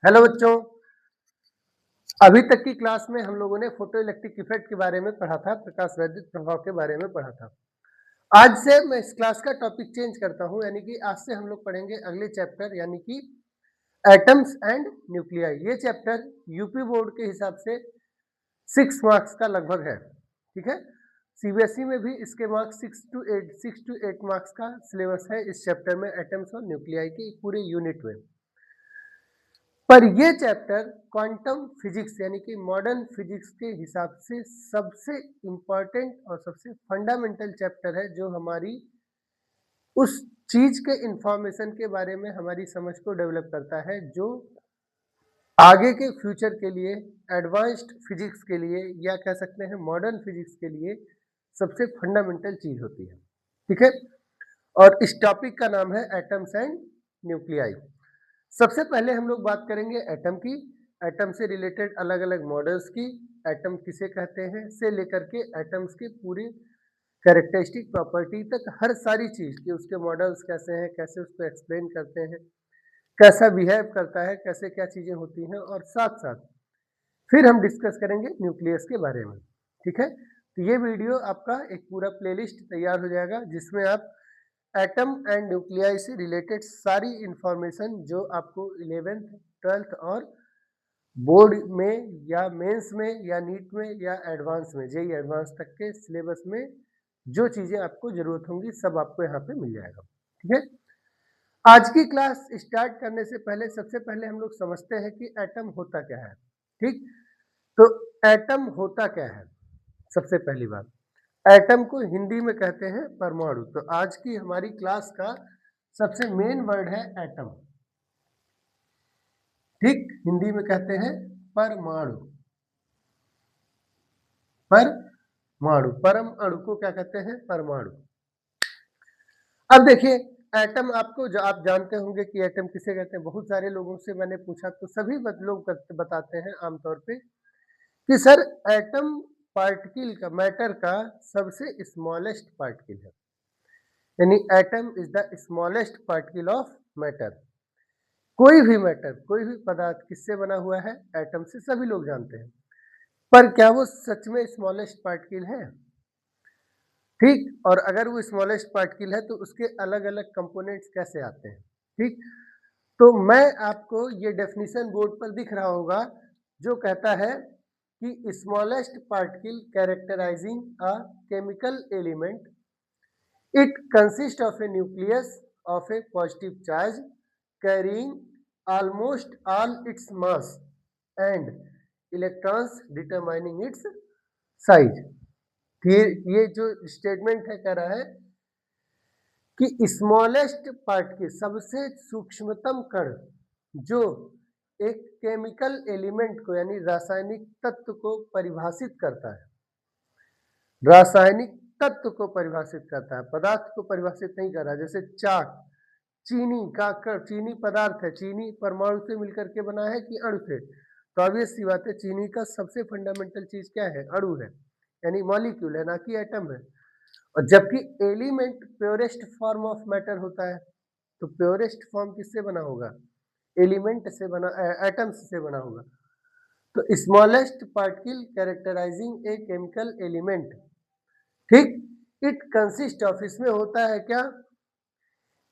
Hello बच्चों, अभी तक की क्लास में हम लोगों ने फोटो इलेक्ट्रिक इफेक्ट के बारे में पढ़ा था, प्रकाश वैद्युत प्रभाव के बारे में पढ़ा था। आज से मैं इस क्लास का टॉपिक चेंज करता हूं, यानी कि आज से हम लोग पढ़ेंगे अगले चैप्टर, यानी कि एटम्स एंड न्यूक्लियाई। ये चैप्टर यूपी बोर्ड के हिसाब से 6 मार्क्स का लगभग है, ठीक है। सीबीएसई में भी इसके मार्क्स 6 to 8 मार्क्स का सिलेबस है इस चैप्टर में, एटम्स और न्यूक्लियाई के पूरे यूनिट में। पर ये चैप्टर क्वांटम फिजिक्स यानी कि मॉडर्न फिजिक्स के हिसाब से सबसे इम्पॉर्टेंट और सबसे फंडामेंटल चैप्टर है, जो हमारी उस चीज के इंफॉर्मेशन के बारे में हमारी समझ को डेवलप करता है, जो आगे के फ्यूचर के लिए, एडवांस्ड फिजिक्स के लिए, या कह सकते हैं मॉडर्न फिजिक्स के लिए सबसे फंडामेंटल चीज होती है, ठीक है। और इस टॉपिक का नाम है एटम्स एंड न्यूक्लियाई। सबसे पहले हम लोग बात करेंगे एटम की, एटम से रिलेटेड अलग अलग मॉडल्स की, एटम किसे कहते हैं से लेकर के एटम्स की पूरी कैरेक्टरिस्टिक प्रॉपर्टी तक, हर सारी चीज की उसके मॉडल्स कैसे हैं, कैसे उसको एक्सप्लेन करते हैं, कैसा बिहेव करता है, कैसे क्या चीजें होती हैं, और साथ साथ फिर हम डिस्कस करेंगे न्यूक्लियस के बारे में, ठीक है। तो ये वीडियो आपका एक पूरा प्लेलिस्ट तैयार हो जाएगा, जिसमें आप एटम एंड न्यूक्लियाई से रिलेटेड सारी इंफॉर्मेशन जो आपको 11th 12th और बोर्ड में या मेंस में या नीट में या एडवांस में, जेई एडवांस तक के सिलेबस में जो चीजें आपको जरूरत होंगी सब आपको यहाँ पे मिल जाएगा, ठीक है। आज की क्लास स्टार्ट करने से पहले सबसे पहले हम लोग समझते हैं कि एटम होता क्या है, ठीक। तो एटम होता क्या है, सबसे पहली बात, एटम को हिंदी में कहते हैं परमाणु। तो आज की हमारी क्लास का सबसे मेन वर्ड है एटम, ठीक। हिंदी में कहते हैं परमाणु, परमाणु, परम अणु को क्या कहते हैं, परमाणु। अब देखिए, एटम आपको जो आप जानते होंगे कि एटम किसे कहते हैं। बहुत सारे लोगों से मैंने पूछा तो सभी लोग बताते हैं आमतौर पे कि सर एटम पार्टिकल का, मैटर का सबसे स्मॉलेस्ट पार्टिकल है, यानी atom is the smallest particle of matter. कोई भी मैटर, कोई भी पदार्थ किससे बना हुआ है, एटम से, सभी लोग जानते हैं। पर क्या वो सच में स्मॉलेस्ट पार्टिकल है, ठीक। और अगर वो स्मॉलेस्ट पार्टिकल है तो उसके अलग अलग कंपोनेंट्स कैसे आते हैं, ठीक। तो मैं आपको ये डेफिनेशन बोर्ड पर दिख रहा होगा, जो कहता है कि smallest particle characterising a chemical element, it consists of a nucleus of a positive charge carrying almost all its mass and electrons determining its size। ये जो स्टेटमेंट है, कह रहा है कि स्मॉलेस्ट पार्टिकल, सबसे सूक्ष्मतम कण, जो एक केमिकल एलिमेंट को यानी रासायनिक तत्व को परिभाषित करता है, रासायनिक तत्व को परिभाषित करता है, पदार्थ को परिभाषित नहीं कर रहा। जैसे चाक, चीनी का चीनी पदार्थ है, चीनी परमाणु से मिलकर के बना है कि अणु से। तो ऑब्वियस सी बात है, चीनी का सबसे फंडामेंटल चीज क्या है, अणु है, यानी मॉलिक्यूल है, ना कि एटम है। और जबकि element purest form of matter होता है, तो प्योरेस्ट फॉर्म किससे बना होगा, एलिमेंट से बना, एटम्स से बना होगा। तो smallest particle characterizing a chemical element, ठीक। इट कंसिस्ट ऑफ, इसमें होता है क्या,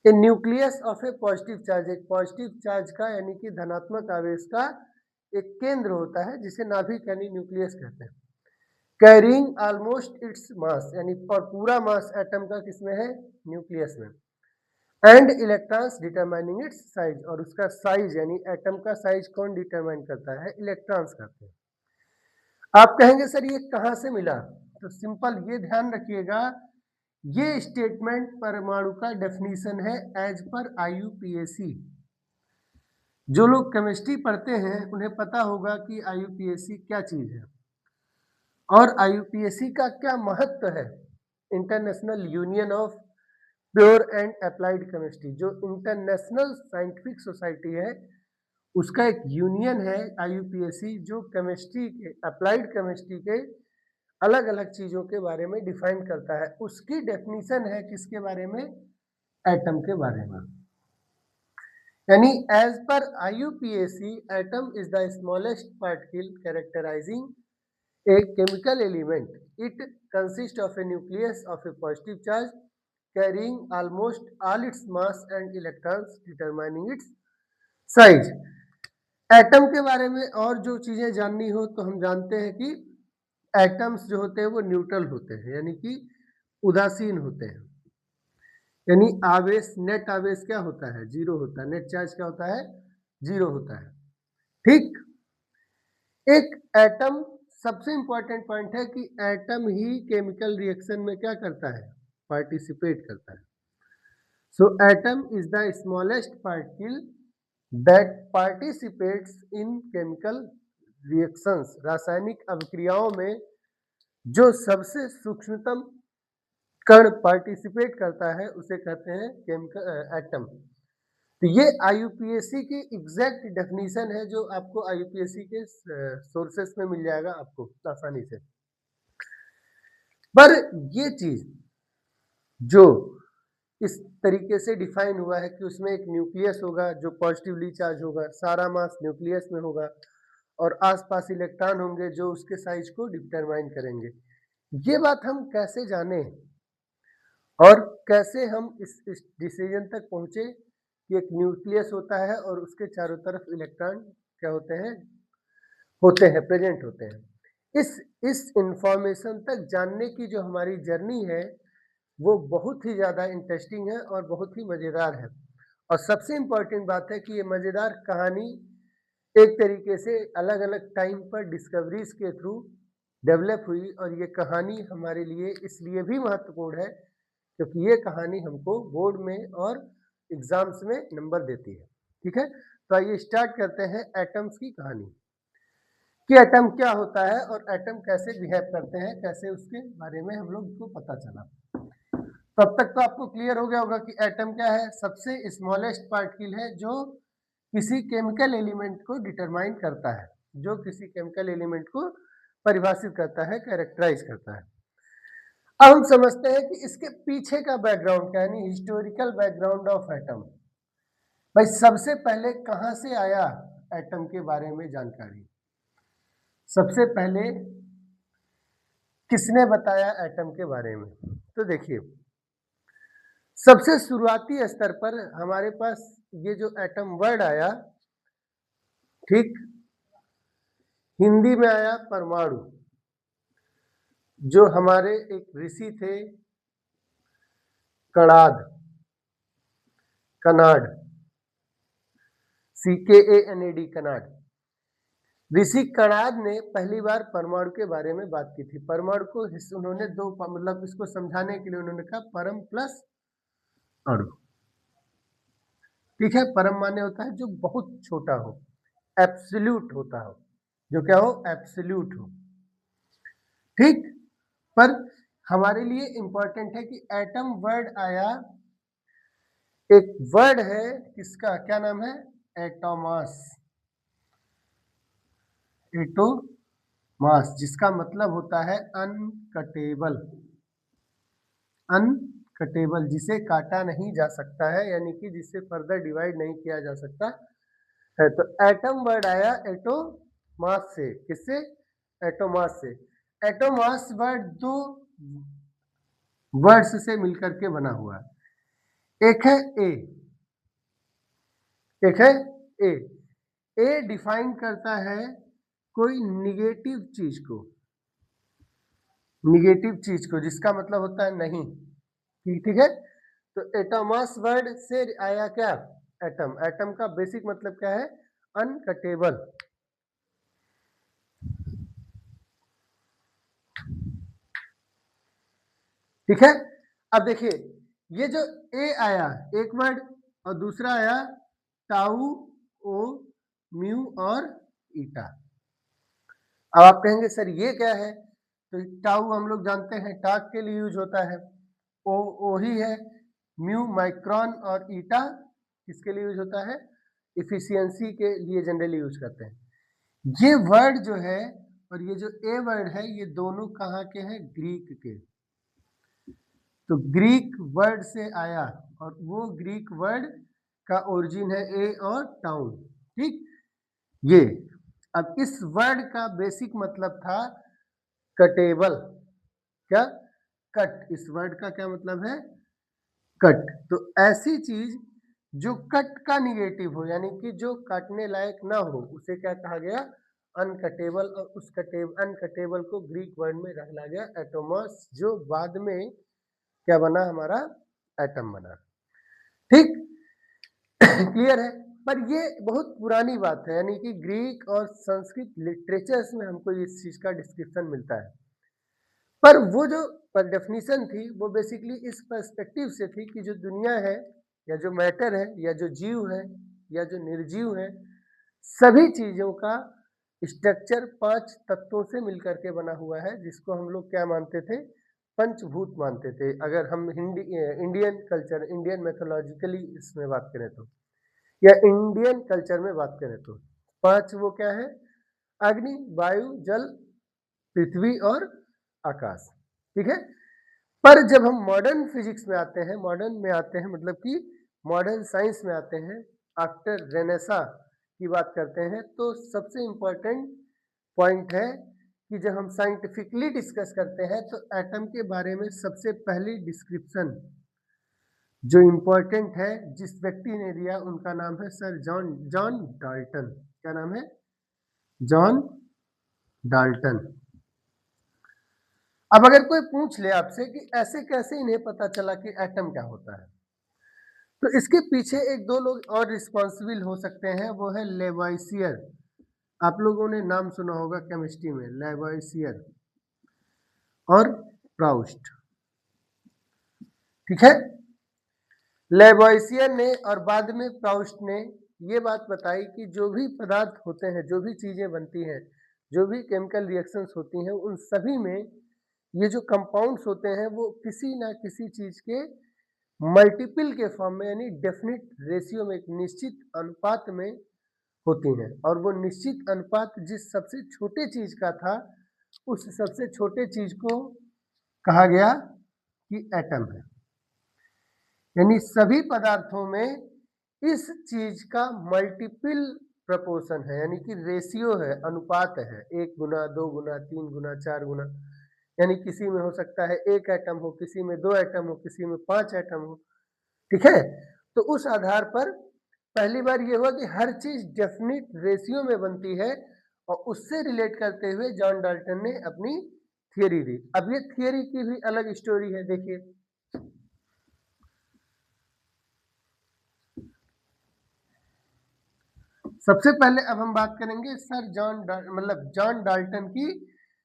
a nucleus of a positive charge, एक पॉजिटिव चार्ज का यानी कि धनात्मक आवेश का एक केंद्र होता है, जिसे नाभिक यानी न्यूक्लियस कहते हैं, कैरिंग ऑलमोस्ट इट्स मास, यानी पूरा मास एटम का किसमें है, न्यूक्लियस में, and electrons determining it's size, और उसका साइज यानी एटम का साइज कौन डिटरमाइन करता है, इलेक्ट्रॉन्स करते हैं। आप कहेंगे सर ये कहां से मिला, तो सिंपल ये ध्यान रखिएगा, ये स्टेटमेंट परमाणु का डेफिनेशन है एज पर आईयूपीएसी। जो लोग केमिस्ट्री पढ़ते हैं उन्हें पता होगा कि आईयूपीएसी क्या चीज है और आईयूपीएसी का क्या महत्व है। International union of pure and applied chemistry, जो इंटरनेशनल साइंटिफिक सोसाइटी है, उसका एक यूनियन है आईयूपीएसी, जो केमिस्ट्री के, अप्लाइड केमिस्ट्री के अलग अलग चीजों के बारे में डिफाइन करता है। उसकी डेफिनेशन है किसके बारे में, एटम के बारे में। यानी एज पर IUPAC atom is the smallest particle characterising a chemical element. It consists of a nucleus of a positive charge carrying almost all its mass and electrons determining its size. Atom के बारे में और जो चीजें जाननी हो तो हम जानते हैं कि एटम्स जो होते हैं वो न्यूट्रल होते हैं, यानी कि उदासीन होते हैं। यानी आवेश, नेट आवेश क्या होता है? जीरो होता है। नेट चार्ज क्या होता है? जीरो होता है। ठीक। एक एटम, सबसे इंपॉर्टेंट पॉइंट है कि एटम ही केमिकल रिएक्शन में क्या करता है? पार्टिसिपेट करता है। So atom is the smallest particle that participates in chemical reactions. रासायनिक अभिक्रियाओं में जो सबसे सूक्ष्मतम कण पार्टिसिपेट करता है उसे कहते हैं केमिकल एटम। तो ये IUPAC की एग्जैक्ट डेफिनेशन है, जो आपको IUPAC के सोर्सेस में मिल जाएगा आपको आसानी से। पर ये चीज जो इस तरीके से डिफाइन हुआ है कि उसमें एक न्यूक्लियस होगा जो पॉजिटिवली चार्ज होगा, सारा मास न्यूक्लियस में होगा और आसपास इलेक्ट्रॉन होंगे जो उसके साइज को डिटरमाइन करेंगे। ये बात हम कैसे जाने और कैसे हम इस डिसीजन तक पहुंचे कि एक न्यूक्लियस होता है और उसके चारों तरफ इलेक्ट्रॉन क्या होते हैं? प्रेजेंट होते हैं। इस इंफॉर्मेशन तक जानने की जो हमारी जर्नी है वो बहुत ही ज़्यादा इंटरेस्टिंग है और बहुत ही मज़ेदार है। और सबसे इम्पोर्टेंट बात है कि ये मज़ेदार कहानी एक तरीके से अलग अलग टाइम पर डिस्कवरीज के थ्रू डेवलप हुई, और ये कहानी हमारे लिए इसलिए भी महत्वपूर्ण है क्योंकि ये कहानी हमको बोर्ड में और एग्जाम्स में नंबर देती है। ठीक है, तो आइए स्टार्ट करते हैं एटम्स की कहानी कि एटम क्या होता है और एटम कैसे बिहेव करते हैं, कैसे उसके बारे में हम लोग को पता चला। तब तक तो आपको क्लियर हो गया होगा कि एटम क्या है? सबसे स्मॉलेस्ट पार्टिकल है जो किसी केमिकल एलिमेंट को डिटरमाइन करता है, जो किसी केमिकल एलिमेंट को परिभाषित करता है, कैरेक्टराइज करता है। अब हम समझते हैं कि इसके पीछे का बैकग्राउंड क्या है, यानी हिस्टोरिकल बैकग्राउंड ऑफ एटम। भाई सबसे पहले कहां से आया एटम के बारे में जानकारी? सबसे पहले किसने बताया एटम के बारे में? तो देखिए, सबसे शुरुआती स्तर पर हमारे पास ये जो एटम वर्ड आया, ठीक, हिंदी में आया परमाणु। जो हमारे एक ऋषि थे कणाद, कनाड, CKANAD, कनाड, ऋषि कणाद ने पहली बार परमाणु के बारे में बात की थी। परमाणु को उन्होंने दो, मतलब इसको समझाने के लिए उन्होंने कहा परम प्लस अणु। ठीक है, परम माने होता है जो बहुत छोटा हो, एब्सोल्यूट होता हो, जो क्या हो? एब्सोल्यूट हो। ठीक, पर हमारे लिए इंपॉर्टेंट है कि एटम वर्ड आया, एक वर्ड है किसका, क्या नाम है? एटोमास। एटोमास जिसका मतलब होता है अनकटेबल। अनकटेबल जिसे काटा नहीं जा सकता है, यानी कि जिसे फर्दर डिवाइड नहीं किया जा सकता है। तो एटम वर्ड आया एटोमास से। किससे? एटोमास से। एटोमास वर्ड दो वर्ड्स से मिलकर के बना हुआ है। एक है ए, एक है ए। ए डिफाइन करता है कोई निगेटिव चीज को, निगेटिव चीज को जिसका मतलब होता है नहीं। ठीक है, तो एटोमास वर्ड से आया क्या? एटम। एटम का बेसिक मतलब क्या है? अनकटेबल। ठीक है, अब देखिए ये जो ए आया एक वर्ड, और दूसरा आया टाउ, ओ, म्यू और ईटा। अब आप कहेंगे सर ये क्या है? तो टाउ हम लोग जानते हैं टाक के लिए यूज होता है, ओ ही है, म्यू माइक्रोन, और ईटा किसके लिए यूज होता है? इफिशियंसी के लिए जनरली यूज करते हैं। ये वर्ड जो है और ये जो ए वर्ड है, ये दोनों कहाँ के हैं? ग्रीक के। तो ग्रीक वर्ड से आया, और वो ग्रीक वर्ड का ओरिजिन है ए और टाउन, ठीक। ये अब इस वर्ड का बेसिक मतलब था कटेबल। क्या? कट। इस वर्ड का क्या मतलब है? कट। तो ऐसी चीज जो कट का निगेटिव हो, यानी कि जो काटने लायक ना हो, उसे क्या कहा गया? अनकटेबल। और उस अनकटेबल को ग्रीक वर्ड में डाला गया एटोमस, जो बाद में क्या बना? हमारा एटम बना, ठीक। क्लियर है? पर ये बहुत पुरानी बात है, यानी कि ग्रीक और संस्कृत लिटरेचर्स में हमको इस चीज का डिस्क्रिप्शन मिलता है। पर वो जो डेफिनेशन थी वो बेसिकली इस पर्सपेक्टिव से थी कि जो दुनिया है, या जो मैटर है, या जो जीव है, या जो निर्जीव है, सभी चीजों का स्ट्रक्चर 5 तत्वों से मिलकर के बना हुआ है, जिसको हम लोग क्या मानते थे? पंचभूत मानते थे। अगर हम इंडियन कल्चर, इंडियन मैथोलॉजिकली इसमें बात करें तो, या इंडियन कल्चर में बात करें तो 5 वो क्या है? अग्नि, वायु, जल, पृथ्वी और आकाश, ठीक है। पर जब हम मॉडर्न फिजिक्स में आते हैं, मॉडर्न में आते हैं मतलब कि मॉडर्न साइंस में आते हैं, आफ्टर रेनेसा की बात करते हैं, तो सबसे इम्पोर्टेंट पॉइंट है कि जब हम साइंटिफिकली डिस्कस करते हैं तो एटम के बारे में सबसे पहली डिस्क्रिप्शन जो इम्पोर्टेंट है, जिस व्यक्ति ने दिया, उनका नाम है सर जॉन जॉन डाल्टन। क्या नाम है? John Dalton. अब अगर कोई पूछ ले आपसे कि ऐसे कैसे इन्हें पता चला कि एटम क्या होता है, तो इसके पीछे एक दो लोग और रिस्पॉन्सिबल हो सकते हैं। वो है लेवॉइसियर। आप लोगों ने नाम सुना होगा केमिस्ट्री में, लेवॉइसियर और प्राउस्ट, ठीक है। लेवॉइसियर ने और बाद में प्राउस्ट ने ये बात बताई कि जो भी पदार्थ होते हैं, जो भी चीजें बनती हैं, जो भी केमिकल रिएक्शंस होती हैं, उन सभी में ये जो कंपाउंड्स होते हैं वो किसी ना किसी चीज के मल्टीपल के फॉर्म में, यानी डेफिनिट रेशियो में, एक निश्चित अनुपात में होती हैं। और वो निश्चित अनुपात जिस सबसे छोटे चीज का था, उस सबसे छोटे चीज को कहा गया कि एटम है। यानी सभी पदार्थों में इस चीज का मल्टीपल प्रपोर्शन है, यानी कि रेशियो है, अनुपात है, 1 गुना, 2 गुना, 3 गुना, 4 गुना। यानी किसी में हो सकता है 1 एटम हो, किसी में 2 एटम हो, किसी में 5 एटम हो, ठीक है। तो उस आधार पर पहली बार ये हुआ कि हर चीज डेफिनिट रेशियो में बनती है, और उससे रिलेट करते हुए जॉन डाल्टन ने अपनी थियरी दी। अब ये थियरी की भी अलग स्टोरी है, देखिए। सबसे पहले अब हम बात करेंगे सर मतलब जॉन डाल्टन की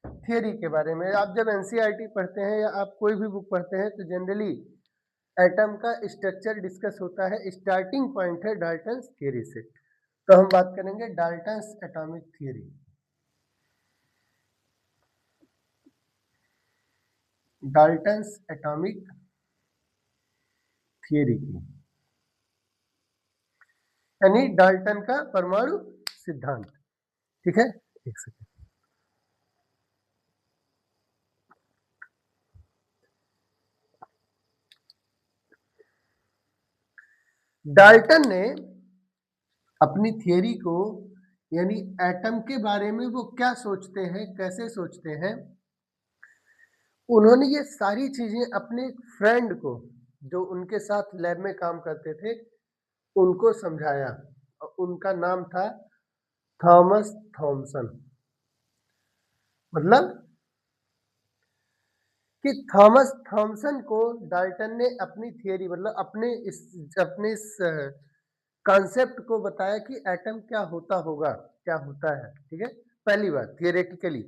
थियरी के बारे में। आप जब एनसीईआरटी पढ़ते हैं या आप कोई भी बुक पढ़ते हैं तो जनरली एटम का स्ट्रक्चर डिस्कस होता है, स्टार्टिंग पॉइंट है डाल्टन्स थियरी से। तो हम बात करेंगे Dalton's atomic theory. Dalton's atomic theory की, यानी डाल्टन का परमाणु सिद्धांत, ठीक है। एक सेकंड। डाल्टन ने अपनी थियरी को, यानी एटम के बारे में वो क्या सोचते हैं, कैसे सोचते हैं, उन्होंने ये सारी चीजें अपने फ्रेंड को, जो उनके साथ लैब में काम करते थे, उनको समझाया। और उनका नाम था थॉमस थॉमसन। मतलब कि थॉमस थॉमसन को डाल्टन ने अपनी थियरी, मतलब अपने इस कॉन्सेप्ट को बताया कि एटम क्या होता होगा, क्या होता है, ठीक है। पहली बार थियोरेटिकली।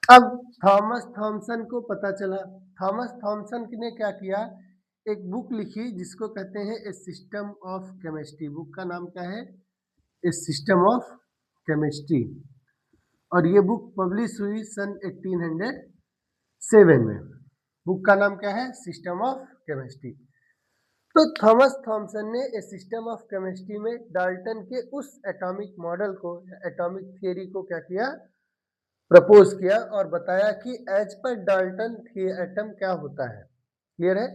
अब थॉमस थॉमसन को पता चला, थॉमस थॉमसन ने क्या किया, एक बुक लिखी जिसको कहते हैं ए सिस्टम ऑफ केमिस्ट्री। बुक का नाम क्या है? ए सिस्टम ऑफ केमिस्ट्री। और ये बुक पब्लिश हुई सन 1807 में। बुक का नाम क्या है? System of chemistry. तो थॉमस थॉमसन ने ए सिस्टम ऑफ केमिस्ट्री में डाल्टन के उस एटॉमिक मॉडल को, एटॉमिक थियरी को क्या किया? प्रपोज किया और बताया कि एज पर डाल्टन एटम क्या होता है। क्लियर है?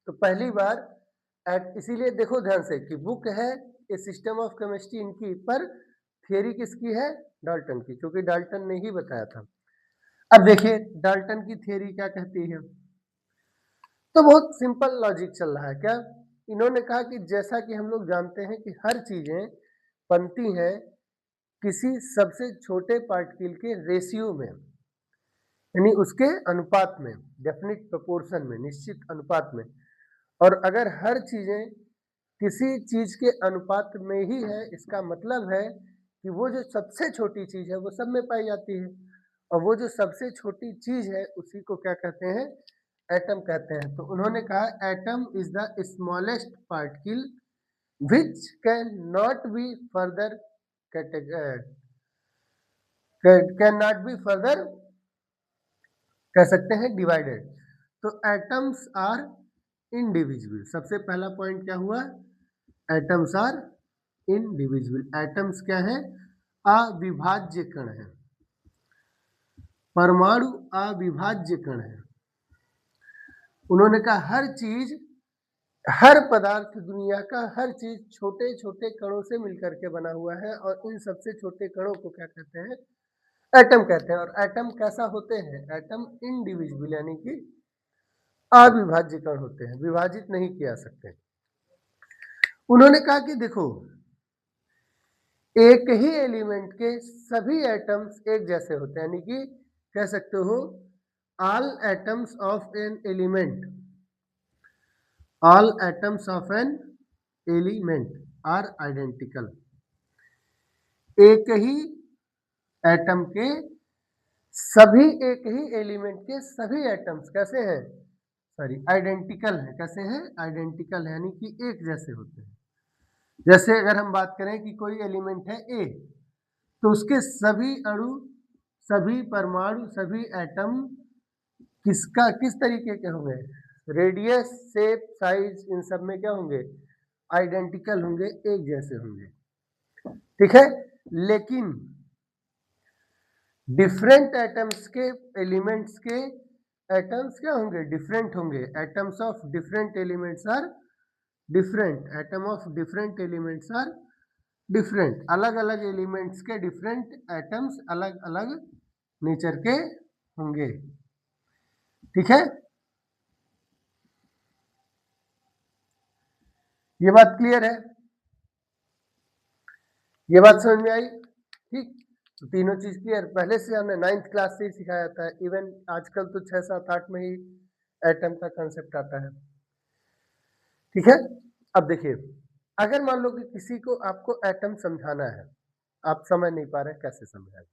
तो पहली बार इसीलिए देखो ध्यान से कि बुक है ए सिस्टम ऑफ केमिस्ट्री इनकी, पर थियरी किसकी है? डाल्टन की, क्योंकि डाल्टन ने ही बताया था। अब देखिए डाल्टन की थियरी क्या कहती है। तो बहुत सिंपल लॉजिक चल रहा है क्या। इन्होंने कहा कि जैसा कि हम लोग जानते हैं कि हर चीजें बनती हैं किसी सबसे छोटे पार्टिकल के रेशियो में, यानी उसके अनुपात में, डेफिनिट प्रोपोर्शन में, निश्चित अनुपात में। और अगर हर चीजें किसी चीज के अनुपात में ही है, इसका मतलब है कि वो जो सबसे छोटी चीज है वो सब में पाई जाती है, और वो जो सबसे छोटी चीज है उसी को क्या कहते हैं? एटम कहते हैं। तो उन्होंने कहा atom is the smallest particle which can not be further can not be further कह सकते हैं डिवाइडेड। तो एटम्स आर इनडिविजिबल। सबसे पहला पॉइंट क्या हुआ? Atoms are indivisible. एटम्स क्या है? अविभाज्य कण है। परमाणु अविभाज्य कण है। उन्होंने कहा हर चीज, हर पदार्थ, दुनिया का हर चीज छोटे छोटे कणों से मिलकर के बना हुआ है, और इन सबसे छोटे कणों को क्या कहते हैं? एटम कहते हैं। और एटम कैसा होते हैं? एटम इनडिविजिबल, यानी कि अविभाज्य कण होते हैं, विभाजित नहीं किया जा सकते। उन्होंने कहा कि देखो एक ही एलिमेंट के सभी एटम्स एक जैसे होते हैं, यानी कि कह सकते हो all atoms of an element, all atoms of an element are identical. एक ही एटम के सभी, एक ही एलिमेंट के सभी एटम्स कैसे हैं? सॉरी, आइडेंटिकल है। कैसे हैं? आइडेंटिकल है, यानी कि एक जैसे होते हैं। जैसे अगर हम बात करें कि कोई एलिमेंट है ए, तो उसके सभी अणु, सभी परमाणु, सभी एटम किस तरीके के होंगे? रेडियस, शेप, साइज, इन सब में क्या होंगे? आइडेंटिकल होंगे, एक जैसे होंगे। ठीक है। लेकिन डिफरेंट एटम्स के, एलिमेंट्स के एटम्स क्या होंगे? डिफरेंट होंगे। Atoms of different elements are different. Atom of different elements are different. अलग अलग एलिमेंट्स के डिफरेंट एटम्स अलग अलग नेचर के होंगे। ठीक है, ये बात क्लियर है? ये बात समझ में आई? ठीक। तो तीनों चीज क्लियर। पहले से हमने 9th क्लास से ही सिखाया था। इवन आजकल तो 6, 7, 8 में ही एटम का कंसेप्ट आता है। ठीक है। अब देखिए, अगर मान लो कि किसी को आपको एटम समझाना है, आप समझ नहीं पा रहे कैसे समझाएं,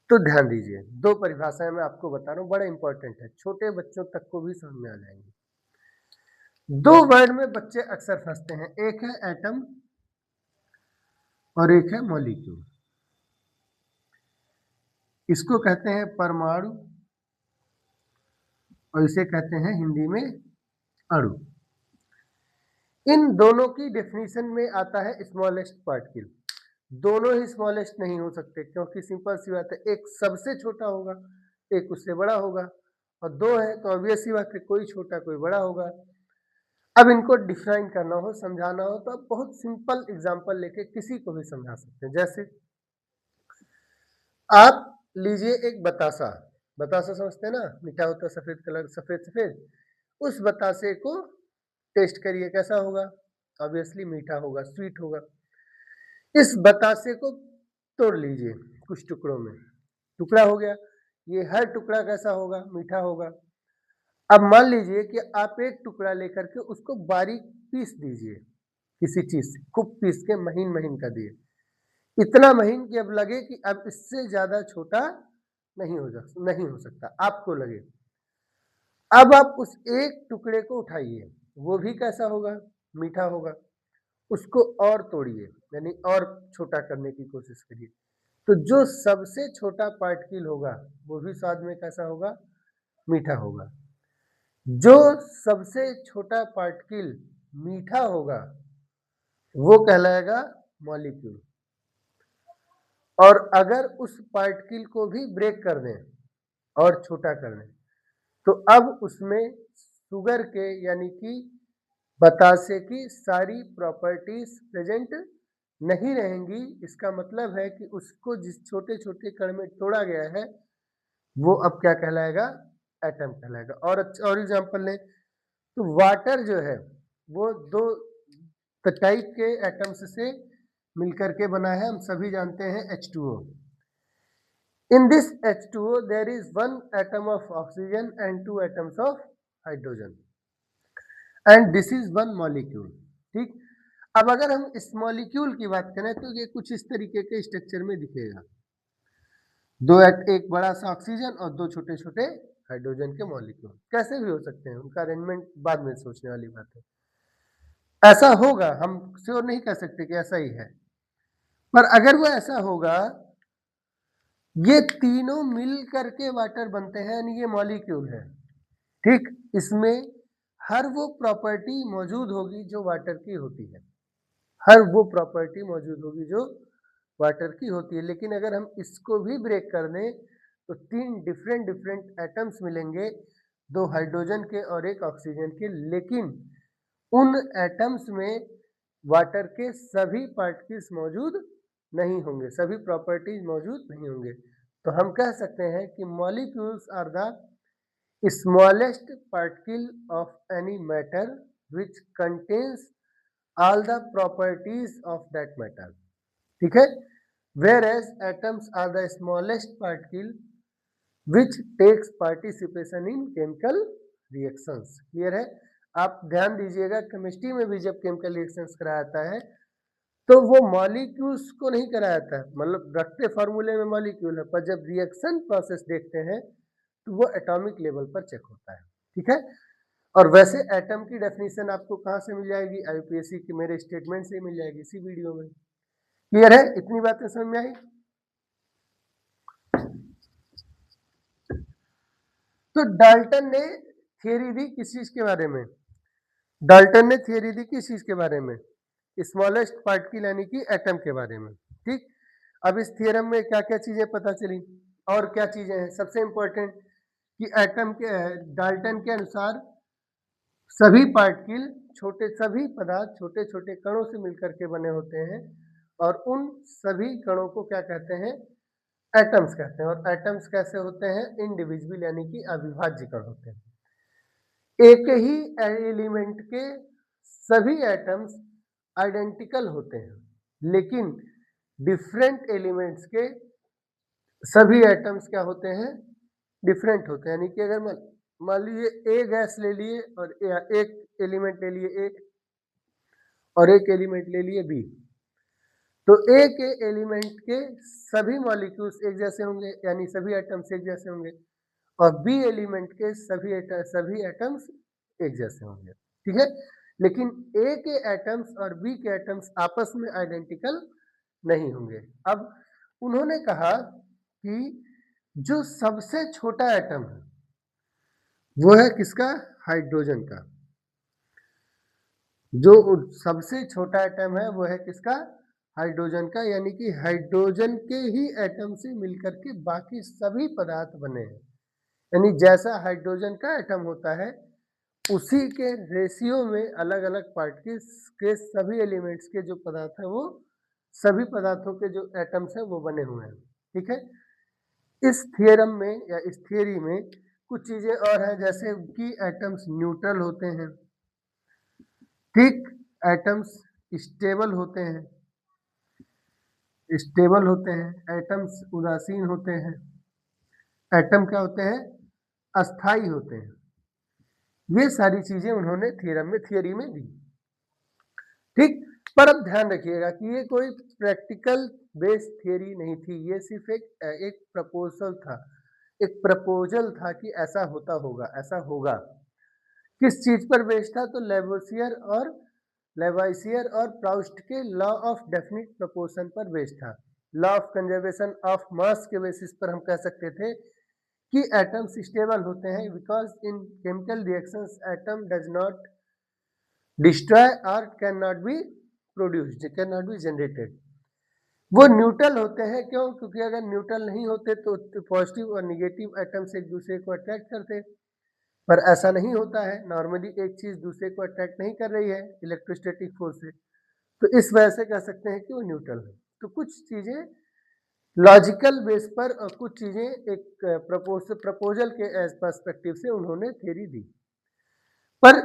तो ध्यान दीजिए, दो परिभाषाएं मैं आपको बता रहा हूँ, बड़ा इंपॉर्टेंट है, छोटे बच्चों तक को भी समझ में आ जाएंगे। दो वर्ड में बच्चे अक्सर फंसते हैं, एक है एटम और एक है मॉलिक्यूल। इसको कहते हैं परमाणु और इसे कहते हैं हिंदी में अणु। इन दोनों की डेफिनेशन में आता है स्मॉलेस्ट पार्टिकल। दोनों ही स्मॉलेस्ट नहीं हो सकते, क्योंकि सिंपल सी बात है, एक सबसे छोटा होगा, एक उससे बड़ा होगा, और दो है तो ऑब्वियस सी बात है, कोई छोटा कोई बड़ा होगा। अब इनको डिफाइन करना हो, समझाना हो, तो आप बहुत सिंपल एग्जांपल लेके किसी को भी समझा सकते हैं। जैसे आप लीजिए एक बतासा। बतासा समझते हैं ना, मीठा होता है, सफेद कलर, सफेद सफेद। उस बतासे को टेस्ट करिए, कैसा होगा? ऑब्वियसली मीठा होगा, स्वीट होगा। इस बतासे को तोड़ लीजिए कुछ टुकड़ों में, टुकड़ा हो गया। ये हर टुकड़ा कैसा होगा? मीठा होगा। अब मान लीजिए कि आप एक टुकड़ा लेकर के उसको बारीक पीस दीजिए, किसी चीज से खूब पीस के महीन महीन कर दिए, इतना महीन कि अब लगे कि अब इससे ज्यादा छोटा नहीं हो सकता, आपको लगे। अब आप उस एक टुकड़े को उठाइए, वो भी कैसा होगा? मीठा होगा। उसको और तोड़िए, यानी और छोटा करने की कोशिश करिए, तो जो सबसे छोटा पार्टिकल होगा वो भी स्वाद में कैसा होगा? मीठा होगा। जो सबसे छोटा पार्टिकल मीठा होगा वो कहलाएगा मॉलिक्यूल। और अगर उस पार्टिकल को भी ब्रेक कर दें और छोटा कर दें, तो अब उसमें शुगर के, यानी कि बतासे की सारी प्रॉपर्टीज प्रेजेंट नहीं रहेंगी। इसका मतलब है कि उसको जिस छोटे-छोटे कण में तोड़ा गया है, वो अब क्या कहलाएगा? एटम कहलाएगा। और एग्जांपल लें तो वाटर जो है वो 2 टाइप के एटम्स से मिलकर के बना है, हम सभी जानते हैं H2O। In this H2O there is 1 atom of oxygen and 2 atoms of hydrogen and this is 1 molecule। ठीक, अब अगर हम इस मॉलिक्यूल की बात करें तो ये कुछ इस तरीके के स्ट्रक्चर में दिखेगा। एक बड़ा सा ऑक्सीजन और 2 छोटे-छोटे हाइड्रोजन के मॉलिक्यूल। कैसे भी हो सकते हैं, उनका अरेंजमेंट बाद में सोचने वाली बात है। ऐसा होगा, हम श्योर नहीं कह सकते कि ऐसा ही है, पर अगर वो ऐसा होगा, ये तीनों मिल करके वाटर बनते हैं, यानी ये मॉलिक्यूल है। ठीक, इसमें हर वो प्रॉपर्टी मौजूद होगी जो वाटर की होती है, हर वो प्रॉपर्टी मौजूद होगी जो वाटर की होती है। लेकिन अगर हम इसको भी ब्रेक कर दें तो 3 डिफरेंट डिफरेंट एटम्स मिलेंगे, 2 हाइड्रोजन के और 1 ऑक्सीजन के, लेकिन उन एटम्स में वाटर के सभी पार्टिकल्स मौजूद नहीं होंगे, सभी प्रॉपर्टीज मौजूद नहीं होंगे। तो हम कह सकते हैं कि molecules are the smallest particle of any matter which contains all the properties of that matter। ठीक है, whereas atoms are the smallest particle which takes participation in chemical reactions। Clear है? आप ध्यान दीजिएगा, केमिस्ट्री में भी जब केमिकल रिएक्शंस कराया जाता है तो वो मॉलिक्यूल्स को नहीं कराया जाता है, मतलब रखते फॉर्मूले में मॉलिक्यूल है, पर जब रिएक्शन प्रोसेस देखते हैं तो वो एटॉमिक लेवल पर चेक होता है। ठीक है, और वैसे एटम की डेफिनेशन आपको कहाँ से मिल जाएगी? यूपीएससी की मेरे स्टेटमेंट से मिल जाएगी, इसी वीडियो में। क्लियर है? इतनी बातें समझ में आई? तो डाल्टन ने थियरी दी किस चीज के बारे में? डाल्टन ने थियरी दी किस चीज के बारे में? स्मॉलेस्ट पार्टिकल यानी कि एटम के बारे में। ठीक, अब इस थियरम में क्या क्या चीजें पता चली और क्या चीजें हैं? सबसे इंपॉर्टेंट कि एटम के डाल्टन के अनुसार सभी पार्टिकल सभी पदार्थ छोटे छोटे कणों से मिलकर के बने होते हैं और उन सभी कणों को क्या कहते हैं? एटम्स कहते हैं। और एटम्स कैसे होते हैं? इंडिविजुअल यानी कि अविभाज्य कण होते हैं। एक ही एलिमेंट के सभी एटम्स आइडेंटिकल होते हैं, लेकिन डिफरेंट एलिमेंट्स के सभी एटम्स क्या होते हैं? डिफरेंट होते हैं। यानी कि अगर मान लीजिए ए गैस ले लिए और एक एलिमेंट ले लिए ए और एक एलिमेंट ले लिए बी, तो ए के एलिमेंट के सभी मॉलिक्यूल्स एक जैसे होंगे, यानी सभी एटम्स एक जैसे होंगे, और बी एलिमेंट के सभी एटम्स एक जैसे होंगे। ठीक है, लेकिन ए के एटम्स और बी के एटम्स आपस में आइडेंटिकल नहीं होंगे। अब उन्होंने कहा कि जो सबसे छोटा एटम है वो है किसका? हाइड्रोजन का। जो सबसे छोटा एटम है वो है किसका? हाइड्रोजन का। यानी कि हाइड्रोजन के ही एटम से मिलकर के बाकी सभी पदार्थ बने हैं। यानी जैसा हाइड्रोजन का एटम होता है उसी के रेशियो में अलग अलग पार्टिकल्स के सभी एलिमेंट्स के जो पदार्थ है वो सभी पदार्थों के जो एटम्स हैं वो बने हुए हैं। ठीक है, इस थियरम में या इस थियरी में कुछ चीजें और हैं, जैसे कि एटम्स न्यूट्रल होते हैं। ठीक, एटम्स स्टेबल होते हैं, एटम्स उदासीन होते हैं, एटम क्या होते हैं? अस्थाई होते हैं। ये सारी चीजें उन्होंने थियरी में दी। ठीक, पर अब ध्यान रखिएगा कि ये कोई प्रैक्टिकल बेस्ड थियरी नहीं थी, ये सिर्फ एक प्रपोजल था, एक प्रपोजल था कि ऐसा होगा, ऐसा होगा। किस चीज पर बेस्ड था? तो लेवोसियर और प्राउस्ट के लॉ ऑफ डेफिनिट प्रोपोर्शन पर बेस्ड था। Law of conservation of mass के बेसिस पर हम कह सकते थे कि एटम्स स्टेबल होते हैं, because in chemical reactions atom does not destroy और can not be produced, can not be generated. वो न्यूट्रल होते हैं, क्यों? क्योंकि अगर न्यूट्रल नहीं होते तो पॉजिटिव और निगेटिव एटम्स एक दूसरे को अट्रैक्ट करते, पर ऐसा नहीं होता है, नॉर्मली एक चीज दूसरे को अट्रैक्ट नहीं कर रही है इलेक्ट्रोस्टैटिक फोर्स से, तो इस वजह से कह सकते हैं कि वो न्यूट्रल है। तो कुछ चीजें लॉजिकल बेस पर और कुछ चीजें एक प्रपोजल के पर्सपेक्टिव से उन्होंने थ्योरी दी। पर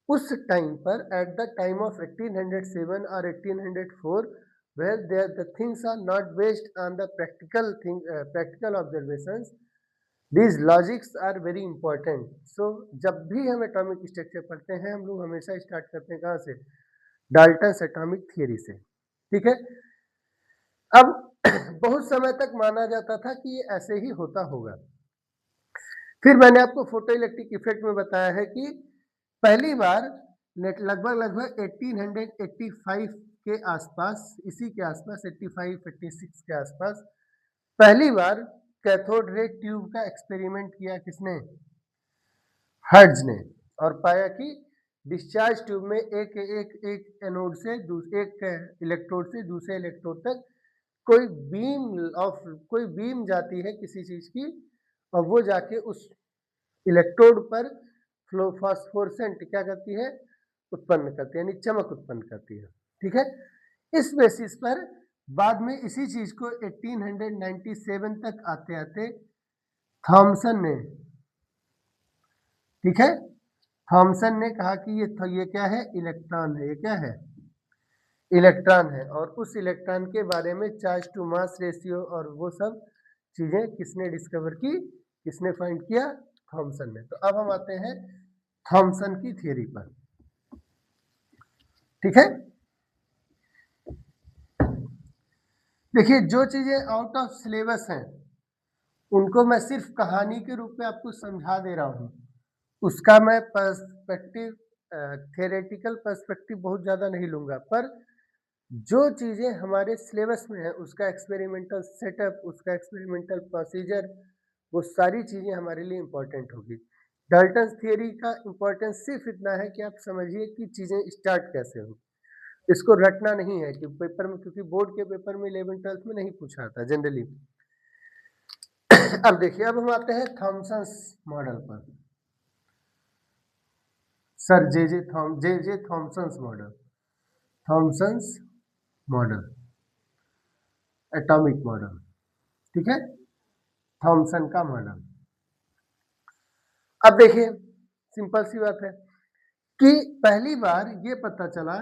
उस टाइम पर एट द टाइम ऑफ 1807 और 1804 where the things are not based on the practical observations, these logics are very important. So जब भी हम एटॉमिक स्ट्रक्चर पढ़ते हैं हम लोग हमेशा स्टार्ट करते हैं कहाँ से? डाल्टन्स एटॉमिक थियरी से। ठीक है, अब बहुत समय तक माना जाता था कि ये ऐसे ही होता होगा। फिर मैंने आपको फोटो इलेक्ट्रिक इफेक्ट में बताया है कि पहली बार लगभग 1885 के आसपास, इसी के आसपास 85-86 के आसपास पहली बार कैथोड रे ट्यूब का एक्सपेरिमेंट किया किसने? हर्ट्ज ने, और पाया कि डिस्चार्ज ट्यूब में एक एनोड से एक इलेक्ट्रोड से दूसरे इलेक्ट्रोड तक कोई बीम जाती है किसी चीज की, और वो जाके उस इलेक्ट्रोड पर फ्लोफॉस्फोरेसेंट क्या करती है? उत्पन्न करती है, यानी चमक उत्पन्न करती है। ठीक है, इस बेसिस पर बाद में इसी चीज को 1897 तक आते आते थॉमसन ने, ठीक है, थॉमसन ने कहा कि ये क्या है? इलेक्ट्रॉन है। ये क्या है? इलेक्ट्रॉन है। और उस इलेक्ट्रॉन के बारे में चार्ज टू मास रेशियो और वो सब चीजें किसने डिस्कवर की? किसने फाइंड किया? थॉमसन ने। तो अब हम आते हैं थॉमसन की थियरी पर। ठीक है, देखिए जो चीजें आउट ऑफ सिलेबस हैं उनको मैं सिर्फ कहानी के रूप में आपको समझा दे रहा हूं, उसका मैं पर्सपेक्टिव थियोरेटिकल पर्सपेक्टिव बहुत ज़्यादा नहीं लूँगा, पर जो चीज़ें हमारे सिलेबस में है उसका एक्सपेरिमेंटल सेटअप, उसका एक्सपेरिमेंटल प्रोसीजर, वो सारी चीज़ें हमारे लिए इम्पोर्टेंट होगी। डाल्टन्स थियरी का इम्पोर्टेंस सिर्फ इतना है कि आप समझिए कि चीज़ें स्टार्ट कैसे हो, इसको रटना नहीं है कि पेपर में, क्योंकि बोर्ड के पेपर में 11th-12th में नहीं पूछा था जनरली। अब देखिए, अब हम आते हैं थॉमसन्स मॉडल पर। Sir J Thomson's model, Thomson's model, atomic model, ठीक है, थॉमसन का मॉडल। अब देखिए सिंपल सी बात है कि पहली बार ये पता चला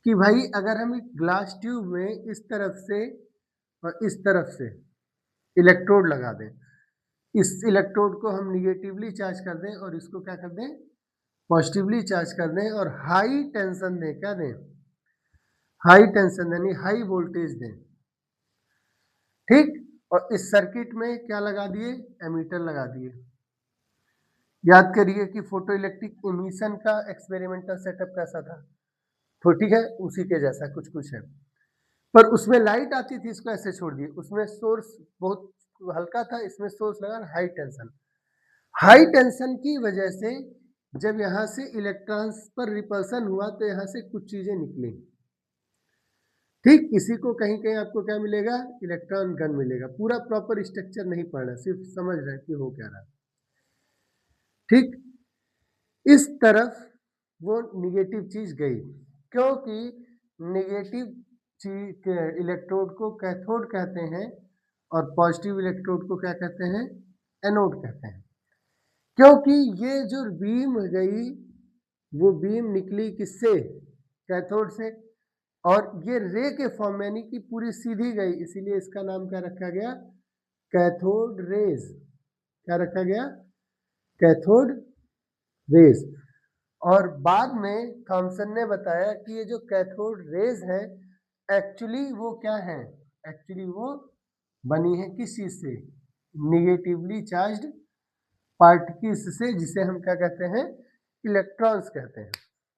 कि भाई अगर हम एक ग्लास ट्यूब में इस तरफ से और इस तरफ से इलेक्ट्रोड लगा दें, इस इलेक्ट्रोड को हम निगेटिवली चार्ज कर दें और इसको क्या कर दें? पॉजिटिवली चार्ज कर दें, और हाई टेंशन दें, क्या दें? हाई टेंशन यानी हाई वोल्टेज दें। ठीक, और इस सर्किट में क्या लगा दिए? एमीटर लगा दिए। याद करिए कि फोटो इलेक्ट्रिक इमिशन का एक्सपेरिमेंटल सेटअप कैसा था, तो ठीक है उसी के जैसा कुछ कुछ है, पर उसमें लाइट आती थी, इसको ऐसे छोड़ दिए, उसमें सोर्स बहुत हल्का था, इसमें सोर्स लगा हाई टेंशन। हाई टेंशन की वजह से जब यहाँ से इलेक्ट्रॉन्स पर रिपल्सन हुआ तो यहाँ से कुछ चीजें निकली। ठीक, इसी को कहीं कहीं आपको क्या मिलेगा? इलेक्ट्रॉन गन मिलेगा। पूरा प्रॉपर स्ट्रक्चर नहीं पढ़ रहा, सिर्फ समझ रहे कि हो क्या रहा। ठीक, इस तरफ वो निगेटिव चीज गई, क्योंकि निगेटिव चीज इलेक्ट्रोड को कैथोड कहते हैं और पॉजिटिव इलेक्ट्रोड को क्या कहते हैं? एनोड कहते हैं। क्योंकि ये जो बीम गई वो बीम निकली किससे? कैथोड से, और ये रे के फॉर्म यानी कि पूरी सीधी गई, इसीलिए इसका नाम क्या रखा गया? Cathode rays. क्या रखा गया? Cathode rays. और बाद में थॉमसन ने बताया कि ये जो कैथोड रेज है एक्चुअली वो क्या है? एक्चुअली वो बनी है किस चीज से? निगेटिवली चार्ज्ड पार्टिकल्स से, जिसे हम क्या कहते हैं? इलेक्ट्रॉन्स कहते हैं।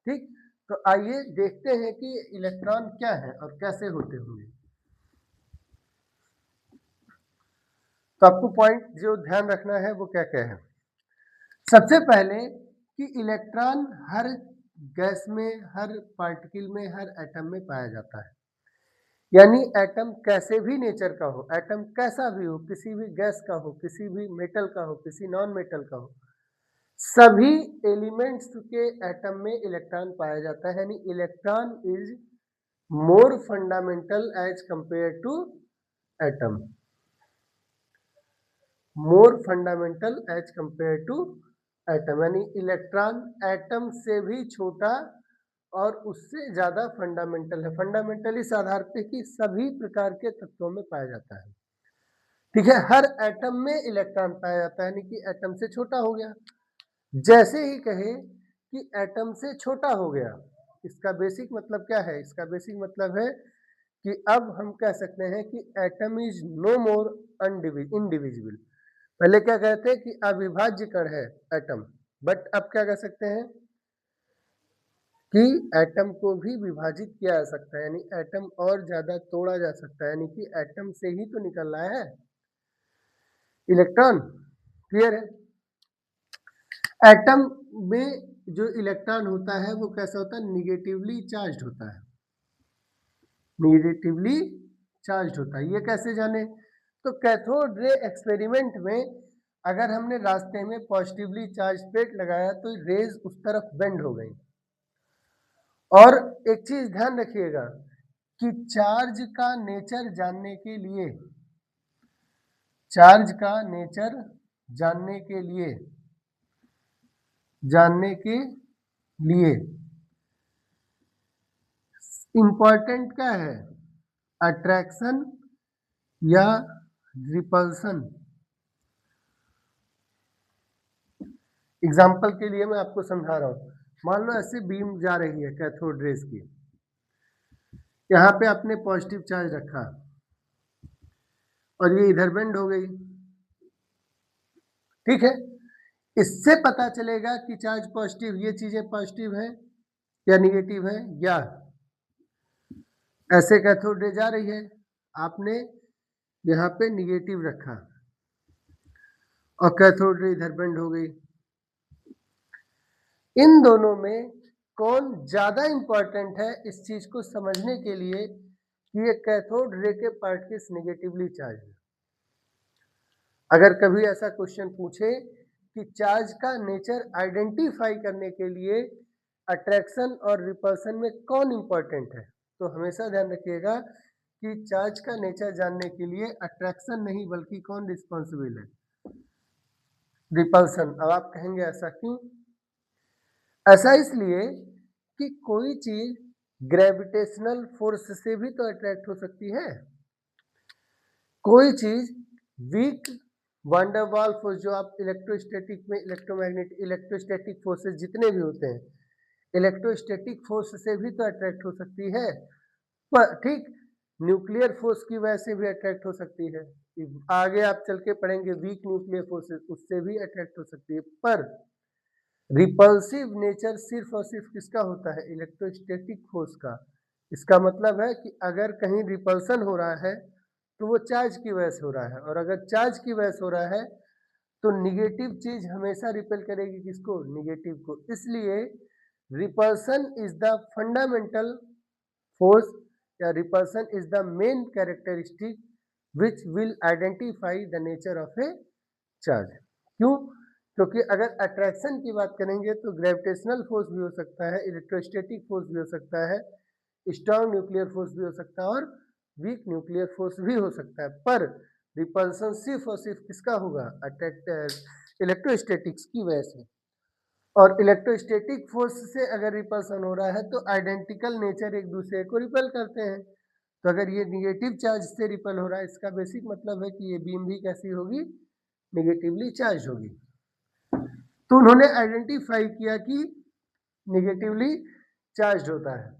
ठीक, तो आइए देखते हैं कि इलेक्ट्रॉन क्या है और कैसे होते होंगे। तो आपको पॉइंट जो ध्यान रखना है वो क्या क्या है? सबसे पहले कि इलेक्ट्रॉन हर गैस में, हर पार्टिकल में, हर एटम में पाया जाता है। यानी एटम कैसे भी नेचर का हो, एटम कैसा भी हो, किसी भी गैस का हो, किसी भी मेटल का हो, किसी नॉन मेटल का हो, सभी एलिमेंट्स के एटम में इलेक्ट्रॉन पाया जाता है, यानी electron is more fundamental as compare to atom, more fundamental as compare to atom, यानी इलेक्ट्रॉन एटम से भी छोटा और उससे ज्यादा फंडामेंटल है। फंडामेंटल इस आधार पे कि सभी प्रकार के तत्वों में पाया जाता है। ठीक है, हर एटम में इलेक्ट्रॉन पाया जाता है, यानी कि एटम से छोटा हो गया। जैसे ही कहे कि एटम से छोटा हो गया, इसका बेसिक मतलब क्या है? इसका बेसिक मतलब है कि अब हम कह सकते हैं कि atom is no more indivisible. पहले क्या कहते हैं कि अविभाज्य कण है एटम, बट अब क्या कह सकते हैं कि एटम को भी विभाजित किया जा सकता है, यानी एटम और ज्यादा तोड़ा जा सकता है, यानी कि एटम से ही तो निकल रहा है इलेक्ट्रॉन। क्लियर है? एटम में जो इलेक्ट्रॉन होता है वो कैसा होता है? निगेटिवली चार्ज होता है, निगेटिवली चार्ज होता है। ये कैसे जाने? तो कैथोड रे एक्सपेरिमेंट में अगर हमने रास्ते में पॉजिटिवली चार्ज प्लेट लगाया तो रेज उस तरफ बेंड हो गई। और एक चीज ध्यान रखिएगा कि चार्ज का नेचर जानने के लिए, चार्ज का नेचर जानने के लिए, जानने के लिए इंपॉर्टेंट क्या है? अट्रैक्शन या रिपल्सन। एग्जाम्पल के लिए मैं आपको समझा रहा हूं। मान लो ऐसे बीम जा रही है कैथोड रेज की, यहाँ पे आपने पॉजिटिव चार्ज रखा और ये इधर बेंड हो गई। ठीक है, इससे पता चलेगा कि चार्ज पॉजिटिव, ये चीजें पॉजिटिव है या निगेटिव है, या ऐसे कैथोड रे जा रही है, आपने यहाँ पे निगेटिव रखा और कैथोड रे इधर बेंड हो गई। इन दोनों में कौन ज्यादा इंपॉर्टेंट है इस चीज को समझने के लिए कि ये कैथोड रे के पार्ट किस निगेटिवली चार्ज है। अगर कभी ऐसा क्वेश्चन पूछे कि चार्ज का नेचर आइडेंटिफाई करने के लिए अट्रैक्शन और रिपल्सन में कौन इंपॉर्टेंट है, तो हमेशा ध्यान रखिएगा कि चार्ज का नेचर जानने के लिए अट्रैक्शन नहीं बल्कि कौन रिस्पॉन्सिबल है? रिपल्सन। अब आप कहेंगे ऐसा क्यों? ऐसा इसलिए कि कोई चीज ग्रेविटेशनल फोर्स से भी तो अट्रैक्ट हो सकती है। कोई चीज वीक वंडरवाल फोर्स, जो आप इलेक्ट्रोस्टैटिक में इलेक्ट्रोमैग्नेटिक इलेक्ट्रोस्टैटिक फोर्सेस जितने भी होते हैं, इलेक्ट्रोस्टैटिक फोर्स से भी तो अट्रैक्ट हो सकती है। पर ठीक न्यूक्लियर फोर्स की वजह से भी अट्रैक्ट हो सकती है। आगे आप चल के पढ़ेंगे वीक न्यूक्लियर फोर्सेस, उससे भी अट्रैक्ट हो सकती है। पर रिपल्सिव नेचर सिर्फ और सिर्फ किसका होता है? इलेक्ट्रोस्टैटिक फोर्स का। इसका मतलब है कि अगर कहीं रिपल्सन हो रहा है तो वो चार्ज की वजह से हो रहा है, और अगर चार्ज की वजह से हो रहा है तो निगेटिव चीज हमेशा रिपेल करेगी किसको? निगेटिव को। इसलिए repulsion is the fundamental force या repulsion is the main characteristic which will identify the nature of a charge. क्यों? क्योंकि अगर अट्रैक्शन की बात करेंगे तो ग्रेविटेशनल फोर्स भी हो सकता है, इलेक्ट्रोस्टैटिक फोर्स भी हो सकता है, स्ट्रॉन्ग न्यूक्लियर फोर्स भी हो सकता है और वीक न्यूक्लियर फोर्स भी हो सकता है। पर रिपल्सन सिर्फ और सिर्फ किसका होगा? इलेक्ट्रोस्टैटिक्स की वजह से। और इलेक्ट्रोस्टैटिक फोर्स से अगर रिपल्सन हो रहा है तो आइडेंटिकल नेचर एक दूसरे को रिपेल करते हैं। तो अगर ये निगेटिव चार्ज से रिपेल हो रहा है, इसका बेसिक मतलब है कि ये बीम भी कैसी होगी? निगेटिवली चार्ज होगी। तो उन्होंने आइडेंटिफाई किया कि निगेटिवली चार्ज होता है।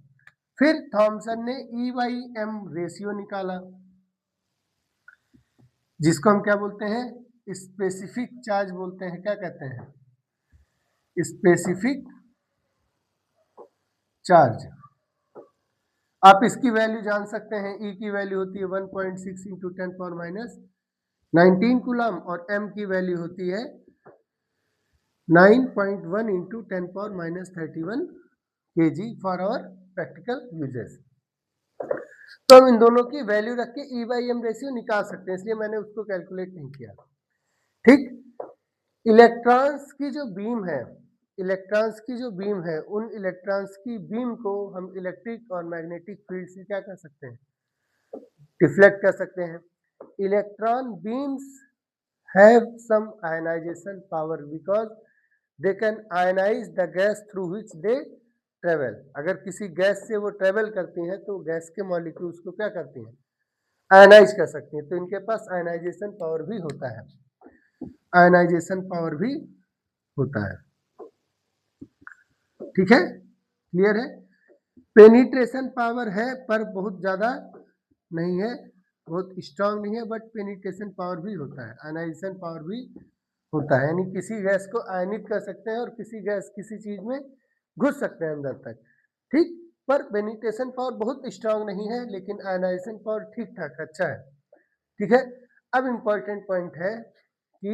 फिर थॉमसन ने E/m रेशियो निकाला, जिसको हम क्या बोलते हैं? स्पेसिफिक चार्ज बोलते हैं। क्या कहते हैं? Specific charge. आप इसकी वैल्यू जान सकते हैं। E की वैल्यू होती है 1.6 इंटू 10⁻19 कूलम और m की वैल्यू होती है 9.1 into 10⁻31 kg for our practical uses. तो हम इन दोनों की वैल्यू रख के E/m रेशियो निकाल सकते हैं, इसलिए मैंने उसको कैलकुलेट नहीं किया। ठीक, इलेक्ट्रॉन्स की जो बीम है, इलेक्ट्रॉन्स की जो बीम है, उन इलेक्ट्रॉन्स की बीम को हम इलेक्ट्रिक और मैग्नेटिक फील्ड से क्या कर सकते हैं, डिफ्लेक्ट कर सकते हैं। Electron beams have some ionisation power because they can ionise the gas through which they travel. अगर किसी गैस से वो ट्रेवल करती हैं तो गैस के मॉलिक्यूल्स को क्या करती हैं, आयनाइज कर सकती हैं। तो इनके पास आयनाइजेशन पावर भी होता है, आयनाइजेशन पावर भी होता है। ठीक है, क्लियर है। पेनिट्रेशन पावर है पर बहुत ज़्यादा नहीं है, बहुत स्ट्रांग नहीं है, बट पेनिट्रेशन पावर भी होता है, आयनाइजेशन पावर भी होता है। यानी किसी गैस को आयनित कर सकते हैं और किसी गैस किसी चीज में घुस सकते हैं अंदर तक। ठीक, पर पेनिट्रेशन पावर बहुत स्ट्रांग नहीं है, लेकिन आयनाइजेशन पावर ठीक ठाक अच्छा है। ठीक है, अब इम्पोर्टेंट पॉइंट है कि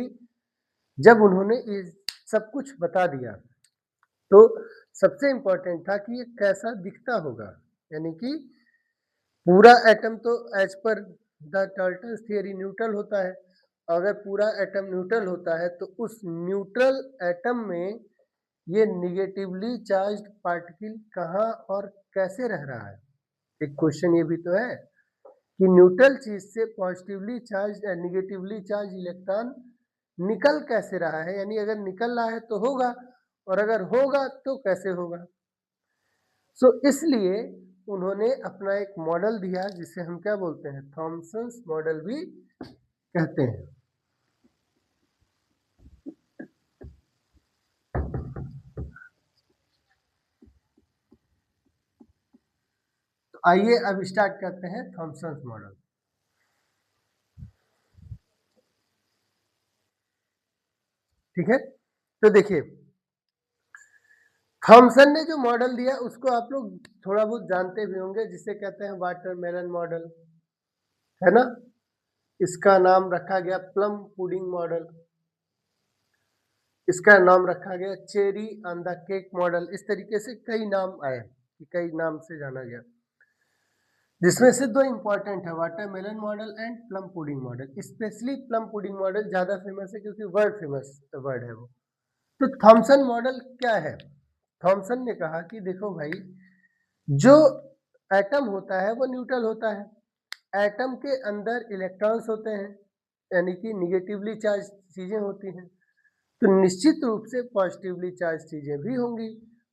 जब उन्होंने ये सब कुछ बता दिया तो सबसे इम्पोर्टेंट था कि ये कैसा दिखता होगा। यानी कि पूरा एटम तो as per the turtles theory neutral होता है। अगर पूरा एटम न्यूट्रल होता है तो उस न्यूट्रल एटम में ये निगेटिवली चार्ज्ड पार्टिकल कहाँ और कैसे रह रहा है। एक क्वेश्चन ये भी तो है कि न्यूट्रल चीज से पॉजिटिवली चार्ज या निगेटिवली चार्ज इलेक्ट्रॉन निकल कैसे रहा है। यानी अगर निकल रहा है तो होगा, और अगर होगा तो कैसे होगा। सो इसलिए उन्होंने अपना एक मॉडल दिया जिसे हम क्या बोलते हैं, थॉमसन्स मॉडल भी कहते हैं। तो आइए अब स्टार्ट करते हैं थॉमसन्स मॉडल। ठीक है, तो देखिए थॉमसन ने जो मॉडल दिया उसको आप लोग थोड़ा बहुत जानते भी होंगे, जिसे कहते हैं वाटरमेलन मॉडल, है ना। इसका नाम रखा गया प्लम पुडिंग मॉडल, इसका नाम रखा गया cherry on the cake model. इस तरीके से कई नाम आए कि कई नाम से जाना गया, जिसमें से दो इंपॉर्टेंट है, watermelon model and plum pudding model. Specially plum pudding model ज्यादा फेमस है क्योंकि वर्ल्ड फेमस वर्ड है वो। तो थॉमसन मॉडल क्या है, थॉमसन ने कहा कि देखो भाई, जो एटम होता है वो न्यूट्रल होता है। एटम के अंदर इलेक्ट्रॉन्स होते हैं, यानी कि निगेटिवली चार्ज चीजें होती हैं, तो निश्चित रूप से पॉजिटिवली चार्ज चीजें भी होंगी।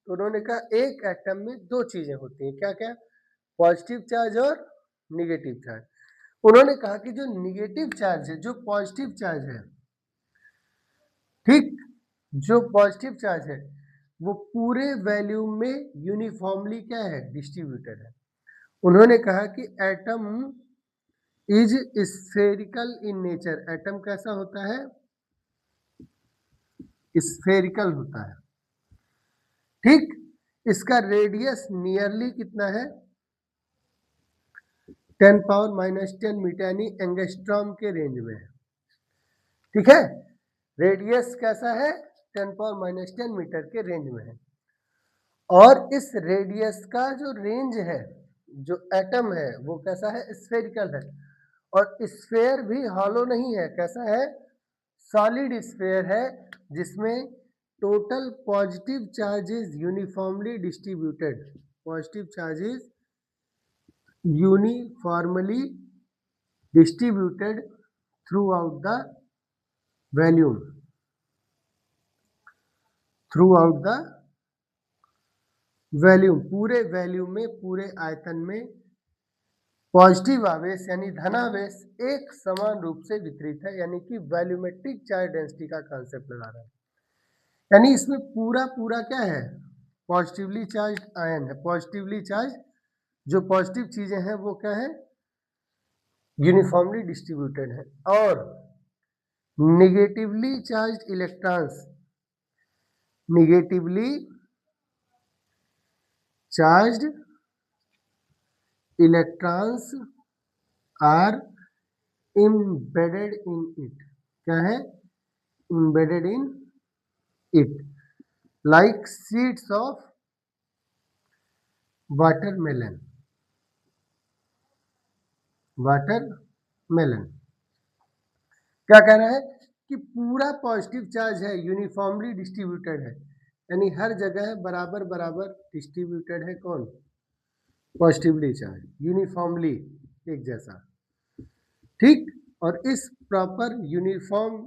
तो उन्होंने कहा एक एटम में दो चीजें होती हैं, क्या क्या, पॉजिटिव चार्ज और निगेटिव चार्ज। उन्होंने कहा कि जो निगेटिव चार्ज है, जो पॉजिटिव चार्ज है, ठीक, जो पॉजिटिव चार्ज है वो पूरे वॉल्यूम में यूनिफॉर्मली क्या है, डिस्ट्रीब्यूटेड है। उन्होंने कहा कि atom is spherical in nature. Atom कैसा होता है, स्फेरिकल होता है। ठीक, इसका रेडियस नियरली कितना है, 10⁻⁻10 मीटर, यानी एंगस्ट्रॉम के रेंज में है। ठीक है, रेडियस कैसा है, 10⁻⁻10 मीटर के रेंज में है। और इस रेडियस का जो रेंज है, जो एटम है वो कैसा है, स्फेरिकल है। और स्फेयर भी हॉलो नहीं है, कैसा है, सॉलिड स्फेयर है, जिसमें total positive charges uniformly distributed, positive charges uniformly distributed through out the volume, through out the volume, पूरे वॉल्यूम में, पूरे आयतन में पॉजिटिव आवेश यानी धनावेश एक समान रूप से वितरित है। यानी कि वॉल्यूमेट्रिक चार्ज डेंसिटी का कांसेप्ट लगा रहा है। यानी इसमें पूरा पूरा क्या है, पॉजिटिवली चार्ज आयन है, पॉजिटिवली चार्ज जो पॉजिटिव चीजें हैं वो क्या है, यूनिफॉर्मली डिस्ट्रीब्यूटेड है। और negatively charge electrons, negatively charged electrons are embedded in it, क्या है, embedded in it like seeds of watermelon, watermelon। क्या कह रहा है कि पूरा पॉजिटिव चार्ज है, यूनिफॉर्मली डिस्ट्रीब्यूटेड है, यानी हर जगह बराबर बराबर डिस्ट्रीब्यूटेड है। कौन? पॉजिटिवली चार्ज, यूनिफॉर्मली, एक जैसा, ठीक। और इस प्रॉपर यूनिफॉर्म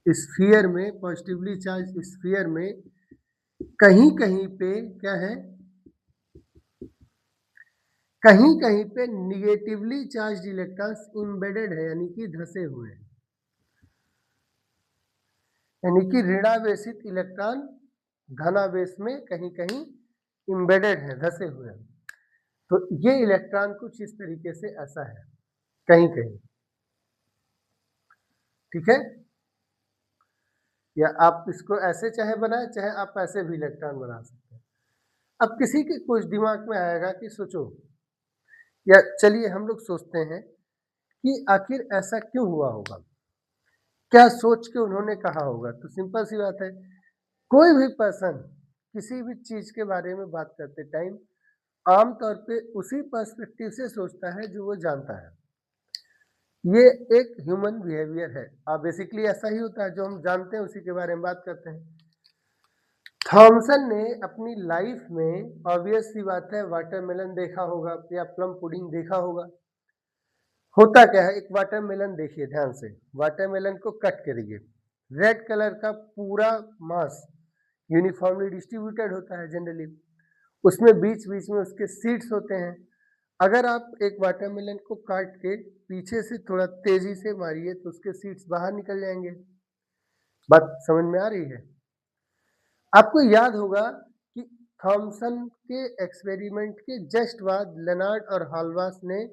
स्फीयर में, पॉजिटिवली चार्ज स्फीयर में कहीं कहीं पे क्या है, कहीं कहीं पे निगेटिवली चार्ज इलेक्ट्रॉन्स एम्बेडेड है, यानी कि धसे हुए हैं, यानी कि ऋणावेशित इलेक्ट्रॉन धनावेश में कहीं कहीं एम्बेडेड है, धसे हुए हैं। तो ये इलेक्ट्रॉन कुछ इस तरीके से ऐसा है कहीं कहीं, ठीक है। या आप इसको ऐसे चाहे बनाए, चाहे आप ऐसे भी इलेक्ट्रॉन बना सकते हैं। अब किसी के कुछ दिमाग में आएगा कि सोचो, या चलिए हम लोग सोचते हैं कि आखिर ऐसा क्यों हुआ होगा, क्या सोच के उन्होंने कहा होगा। तो सिंपल सी बात है, कोई भी पर्सन किसी भी चीज के बारे में बात करते टाइम आमतौर पे उसी पर्सपेक्टिव से सोचता है जो वो जानता है। ये एक ह्यूमन बिहेवियर है, बेसिकली ऐसा ही होता है, जो हम जानते हैं उसी के बारे में बात करते हैं। थॉमसन ने अपनी लाइफ में ऑब्वियस सी बात है वाटरमेलन देखा होगा या प्लम पुडिंग देखा होगा। होता क्या है, एक वाटरमेलन देखिए ध्यान से, वाटरमेलन को कट करिए, रेड कलर का पूरा मास यूनिफॉर्मली डिस्ट्रीब्यूटेड होता है जनरली, उसमें बीच बीच में उसके सीड्स होते हैं। अगर आप एक वाटरमेलन को काट के पीछे से थोड़ा तेजी से मारिए तो उसके सीड्स बाहर निकल जाएंगे। बात समझ में आ रही है? आपको याद होगा कि थॉमसन के एक्सपेरिमेंट के जस्ट बाद लेनार्ड और हॉलवास ने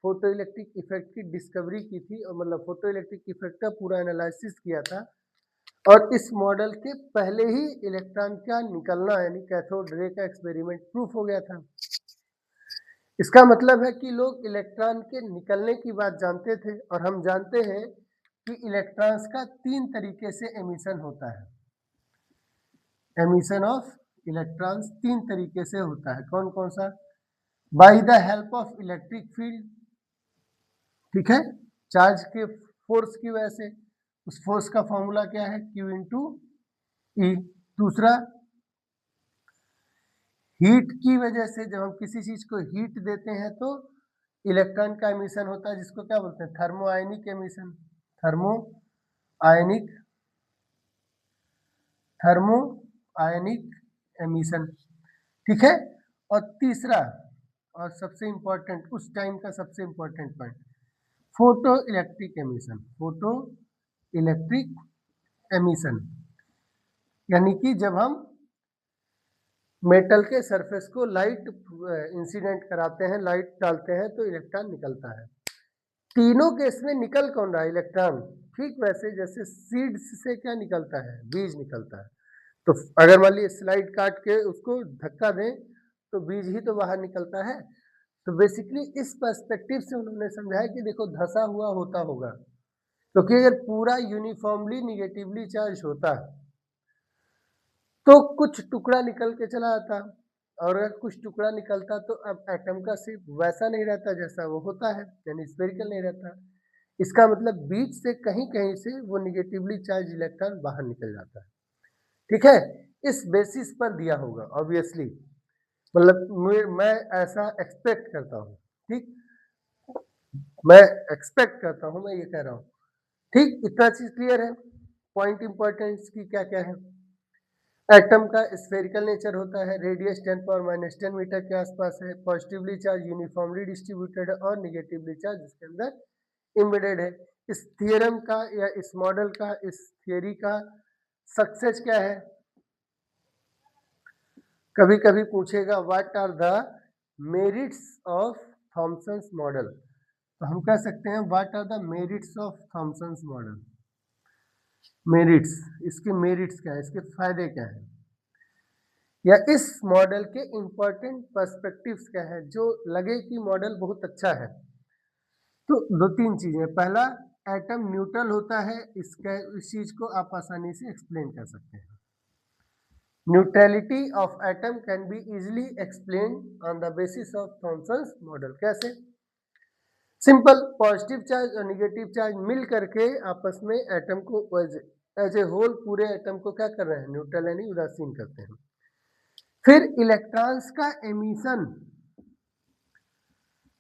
फोटो इलेक्ट्रिक इफेक्ट की डिस्कवरी की थी, और मतलब फोटो इलेक्ट्रिक इफेक्ट का पूरा एनालिसिस किया था, और इस मॉडल के पहले ही इलेक्ट्रॉन का निकलना यानी कैथोड रे का एक्सपेरिमेंट प्रूफ हो गया था। इसका मतलब है कि लोग इलेक्ट्रॉन के निकलने की बात जानते थे, और हम जानते हैं कि इलेक्ट्रॉन्स का 3 तरीके से एमिशन होता है। एमिशन ऑफ इलेक्ट्रॉन्स 3 तरीके से होता है। कौन कौन सा? By the help of electric field, ठीक है, चार्ज के फोर्स की वजह से, उस फोर्स का फॉर्मूला क्या है, Q इंटू ई। दूसरा, हीट की वजह से, जब हम किसी चीज को हीट देते हैं तो इलेक्ट्रॉन का एमिशन होता है, जिसको क्या बोलते हैं, थर्मो आयनिक एमिशन, थर्मो आयनिक, थर्मो आयनिक एमिशन, ठीक है। और तीसरा और सबसे इंपॉर्टेंट, उस टाइम का सबसे important point, photo electric emission, photo electric emission, यानी कि जब हम मेटल के सरफेस को लाइट इंसिडेंट कराते हैं, लाइट डालते हैं तो इलेक्ट्रॉन निकलता है। तीनों केस में निकल कौन रहा है, इलेक्ट्रॉन। ठीक वैसे जैसे सीड्स से क्या निकलता है, बीज निकलता है। तो अगर मान लीजिए स्लाइड काट के उसको धक्का दें तो बीज ही तो बाहर निकलता है। तो बेसिकली इस पर्सपेक्टिव से उन्होंने समझाया कि देखो धसा हुआ होता होगा, क्योंकि अगर पूरा यूनिफॉर्मली निगेटिवली चार्ज होता तो कुछ टुकड़ा निकल के चला आता, और अगर कुछ टुकड़ा निकलता तो अब एटम का शेप वैसा नहीं रहता जैसा वो होता है, यानी स्फेरिकल नहीं रहता। इसका मतलब बीच से कहीं कहीं से वो निगेटिवली चार्ज इलेक्ट्रॉन बाहर निकल जाता है, ठीक है। इस बेसिस पर दिया होगा ऑब्वियसली, मतलब मैं ऐसा एक्सपेक्ट करता हूँ, ठीक, मैं एक्सपेक्ट करता हूँ, मैं ये कह रहा हूँ, ठीक। इतना चीज क्लियर है, पॉइंट इंपॉर्टेंस की क्या क्या है। एटम का स्फेरिकल नेचर होता है, रेडियस 10⁻⁻10 मीटर के आसपास है, पॉजिटिवली चार्ज यूनिफॉर्मली डिस्ट्रीब्यूटेड है, और निगेटिवली चार्ज जिसके अंदर एम्बेडेड है। इस थियरम का या इस मॉडल का, इस थियरी का सक्सेस क्या है? कभी कभी पूछेगा what are the merits of Thomson's model, तो हम कह सकते हैं what are the merits of Thomson's model. Merits, इसके मेरिट्स क्या है, इसके फायदे क्या है, या इस मॉडल के इंपॉर्टेंट पर्सपेक्टिव्स क्या है जो लगे कि मॉडल बहुत अच्छा है। तो 2-3 चीजें, पहला, एटम न्यूट्रल होता है, इस चीज को आप आसानी से एक्सप्लेन कर सकते हैं। Neutrality of atom can be easily explain on the basis of Thomson's model. कैसे? सिंपल पॉजिटिव चार्ज और निगेटिव चार्ज मिल करके आपस में एटम को एज ए होल पूरे एटम को क्या कर रहे हैं, न्यूट्रल यानी उदासीन करते हैं। फिर इलेक्ट्रॉन्स का एमिशन,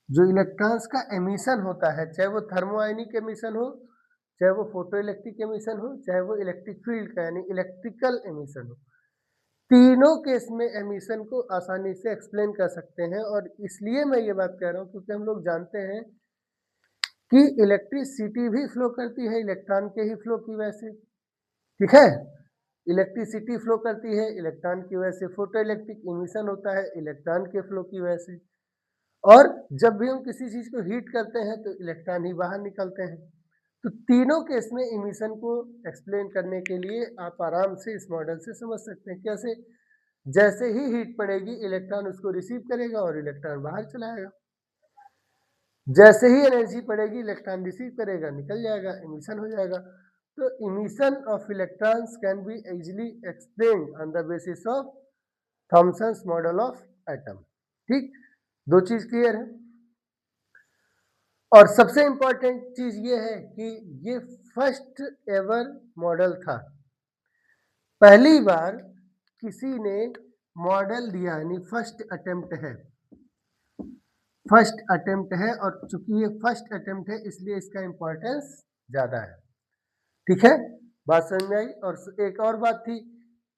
जो इलेक्ट्रॉन्स का एमिशन होता है, चाहे वो थर्मोआयनिक एमिशन हो, चाहे वो फोटोइलेक्ट्रिक एमिशन हो, चाहे वो इलेक्ट्रिक फील्ड का यानी इलेक्ट्रिकल एमिशन हो, तीनों केस में एमिशन को आसानी से एक्सप्लेन कर सकते हैं। और इसलिए मैं ये बात कह रहा हूँ क्योंकि हम लोग जानते हैं कि इलेक्ट्रिसिटी भी फ्लो करती है इलेक्ट्रॉन के ही फ्लो की वजह से, ठीक है। इलेक्ट्रिसिटी फ्लो करती है इलेक्ट्रॉन की वजह से, फोटो इलेक्ट्रिक इमिशन होता है इलेक्ट्रॉन के फ्लो की वजह से, और जब भी हम किसी चीज को हीट करते हैं तो इलेक्ट्रॉन ही बाहर निकलते हैं। तो तीनों केस में इमिशन को एक्सप्लेन करने के लिए आप आराम से इस मॉडल से समझ सकते हैं कैसे। जैसे ही हीट पड़ेगी इलेक्ट्रॉन उसको रिसीव करेगा और इलेक्ट्रॉन बाहर चलाएगा, जैसे ही एनर्जी पड़ेगी इलेक्ट्रॉन रिसीव करेगा निकल जाएगा, इमिशन हो जाएगा। तो emission of electrons can be easily explained on the basis of Thomson's model of atom. ठीक, दो चीज क्लियर है। और सबसे इंपॉर्टेंट चीज ये है कि ये फर्स्ट एवर मॉडल था, पहली बार किसी ने मॉडल दिया, यानी फर्स्ट अटेम्प्ट है, फर्स्ट अटेम्प्ट है। और चूंकि ये फर्स्ट अटेम्प्ट है इसलिए इसका इंपॉर्टेंस ज्यादा है, ठीक है। बात समझ में आई। और एक और बात थी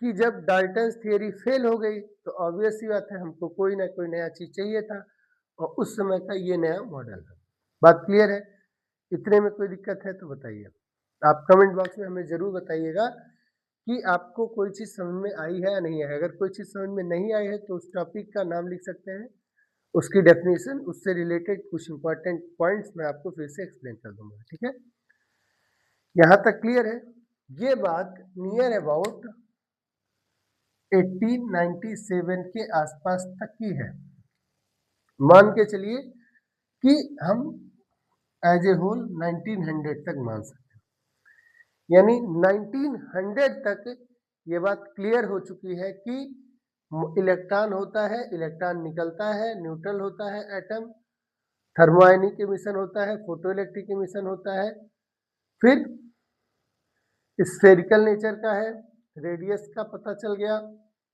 कि जब डाल्टन्स थियरी फेल हो गई तो ऑब्वियस सी बात है हमको कोई ना कोई नया चीज चाहिए था, और उस समय का ये नया मॉडल है। बात क्लियर है? इतने में कोई दिक्कत है तो बताइए, आप कमेंट बॉक्स में हमें जरूर बताइएगा कि आपको कोई चीज समझ में आई है या नहीं आई। अगर कोई चीज समझ में नहीं आई है तो उस टॉपिक का नाम लिख सकते हैं, उसकी डेफिनेशन, उससे रिलेटेड कुछ इंपॉर्टेंट पॉइंट्स मैं आपको फिर से एक्सप्लेन कर दूंगा, ठीक है। यहां तक क्लियर है? ये बात नियर अबाउट 1897 के आसपास तक की है। मान के चलिए कि हम एज ए होल 1900 तक मान सकते हैं, यानी 1900 तक ये बात क्लियर हो चुकी है कि इलेक्ट्रॉन होता है, इलेक्ट्रॉन निकलता है, न्यूट्रल होता है एटम, थर्मोआयनिक एमिशन होता है, फोटोइलेक्ट्रिक एमिशन होता है, फिर स्फेरिकल नेचर का है, रेडियस का पता चल गया,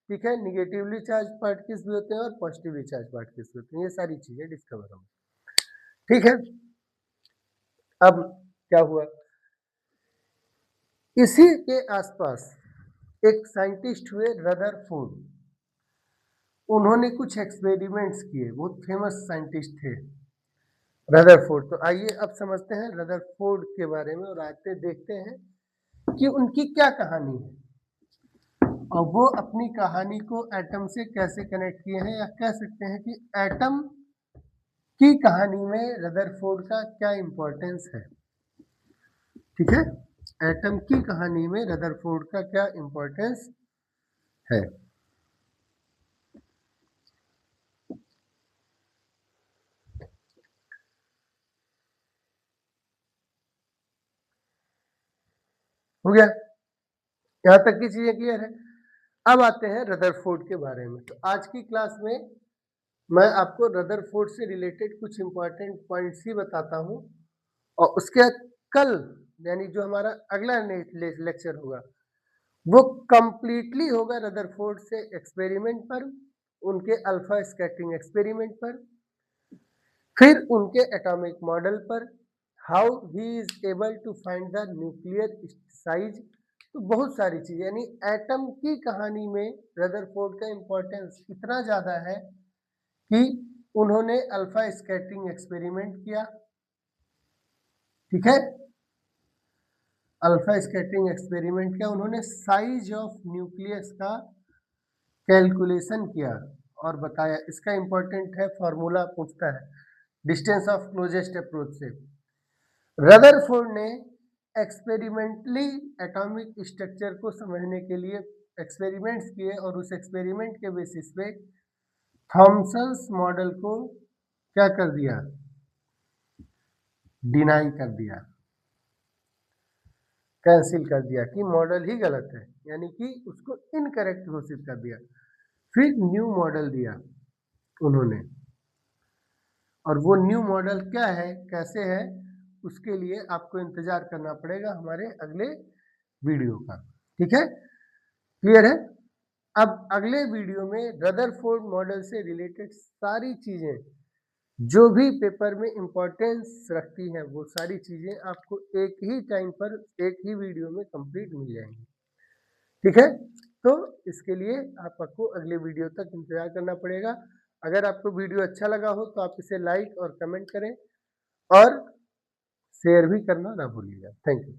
ठीक है। निगेटिवली चार्ज पार्टिकल्स भी होते हैं और पॉजिटिवली चार्ज पार्टिकल्स भी होते हैं, ये सारी चीजें डिस्कवर होंगी, ठीक है। अब क्या हुआ, इसी के आसपास एक साइंटिस्ट हुए रदरफोर्ड, उन्होंने कुछ एक्सपेरिमेंट्स किए, बहुत फेमस साइंटिस्ट थे रदरफोर्ड। तो आइए अब समझते हैं रदरफोर्ड के बारे में और आते देखते हैं कि उनकी क्या कहानी है और वो अपनी कहानी को एटम से कैसे कनेक्ट किए हैं, या कह सकते हैं कि एटम की कहानी में रदरफोर्ड का क्या इंपॉर्टेंस है, ठीक है। एटम की कहानी में रदरफोर्ड का क्या इंपॉर्टेंस है। हो गया, यहां तक की चीजें क्लियर है। अब आते हैं रदरफोर्ड के बारे में। तो आज की क्लास में मैं आपको रदरफोर्ड से रिलेटेड कुछ इंपॉर्टेंट पॉइंट्स ही बताता हूं, और उसके बाद कल यानी जो हमारा अगला लेक्चर होगा वो कंप्लीटली होगा रदरफोर्ड से एक्सपेरिमेंट पर, उनके अल्फा स्कैटरिंग एक्सपेरिमेंट पर, फिर उनके एटॉमिक मॉडल पर, how he is able to find the nuclear size. तो बहुत सारी चीजें, यानी एटम की कहानी में रदरफोर्ड का इंपॉर्टेंस इतना ज्यादा है कि उन्होंने अल्फा स्कैटरिंग एक्सपेरिमेंट किया, ठीक है। अल्फा स्कैटरिंग एक्सपेरिमेंट किया, उन्होंने साइज ऑफ न्यूक्लियस का कैलकुलेशन किया और बताया। इसका इंपॉर्टेंट है, फॉर्मूला पूछता है डिस्टेंस ऑफ क्लोजेस्ट अप्रोच से। रदरफोर्ड ने एक्सपेरिमेंटली एटॉमिक स्ट्रक्चर को समझने के लिए एक्सपेरिमेंट्स किए और उस एक्सपेरिमेंट के बेसिस पे थॉमसन्स मॉडल को क्या कर दिया, डिनाई कर दिया, कैंसिल कर दिया कि मॉडल ही गलत है, यानी कि उसको इनकरेक्ट घोषित कर दिया। फिर न्यू मॉडल दिया उन्होंने, और वो न्यू मॉडल क्या है, कैसे है, उसके लिए आपको इंतज़ार करना पड़ेगा हमारे अगले वीडियो का। ठीक है? क्लियर है? अब अगले वीडियो में रदरफोर्ड मॉडल से रिलेटेड सारी चीज़ें जो भी पेपर में इम्पोर्टेंस रखती हैं, वो सारी चीज़ें आपको एक ही टाइम पर एक ही वीडियो में कंप्लीट मिल जाएंगी। ठीक है? तो इसके लिए आपको अगले वीडियो तक इंतज़ार करना पड़ेगा। अगर आपको वीडियो अच्छा लगा हो तो आप इसे लाइक और कमेंट करें और शेयर भी करना ना भूलिएगा। Thank you.